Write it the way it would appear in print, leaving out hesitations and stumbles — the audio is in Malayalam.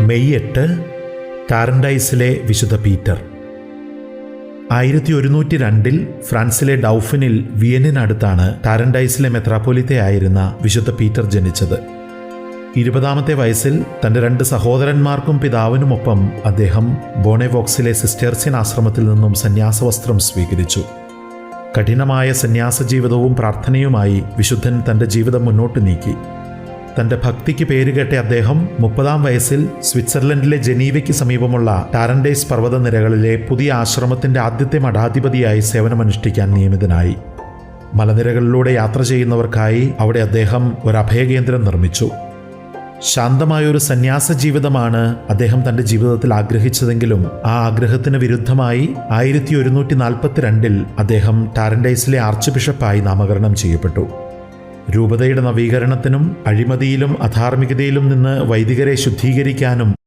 മെയ് 8 ടാരൻഡൈസിലെ വിശുദ്ധ പീറ്റർ. 1102 ഫ്രാൻസിലെ ഡൗഫിനിൽ വിയന്നിനടുത്താണ് ടാരൻഡൈസിലെ മെത്രാപ്പൊലീത്തയായിരുന്ന വിശുദ്ധ പീറ്റർ ജനിച്ചത്. 20ാമത്തെ വയസ്സിൽ തൻ്റെ 2 സഹോദരന്മാർക്കും പിതാവിനുമൊപ്പം അദ്ദേഹം ബോണേവോക്സിലെ സിസ്റ്റേർസ്യൻ ആശ്രമത്തിൽ നിന്നും സന്യാസവസ്ത്രം സ്വീകരിച്ചു. കഠിനമായ സന്യാസ ജീവിതവും പ്രാർത്ഥനയുമായി വിശുദ്ധൻ തൻ്റെ ജീവിതം മുന്നോട്ട് നീക്കി. തൻ്റെ ഭക്തിക്ക് പേരുകേട്ട അദ്ദേഹം 30ാം വയസ്സിൽ സ്വിറ്റ്സർലൻഡിലെ ജനീവയ്ക്ക് സമീപമുള്ള ടാരൻഡൈസ് പർവ്വതനിരകളിലെ പുതിയ ആശ്രമത്തിൻ്റെ ആദ്യത്തെ മഠാധിപതിയായി സേവനമനുഷ്ഠിക്കാൻ നിയമിതനായി. മലനിരകളിലൂടെ യാത്ര ചെയ്യുന്നവർക്കായി അവിടെ അദ്ദേഹം ഒരു അഭയകേന്ദ്രം നിർമ്മിച്ചു. ശാന്തമായൊരു സന്യാസ ജീവിതമാണ് അദ്ദേഹം തൻ്റെ ജീവിതത്തിൽ ആഗ്രഹിച്ചതെങ്കിലും ആ ആഗ്രഹത്തിന് വിരുദ്ധമായി 1142 അദ്ദേഹം ടാരൻഡൈസിലെ ആർച്ച് ബിഷപ്പായി നാമകരണം ചെയ്യപ്പെട്ടു. രൂപതയുടെ നവീകരണത്തിനും അഴിമതിയിലും അധാർമികതയിലും നിന്ന് വൈദികരെ ശുദ്ധീകരിക്കാനും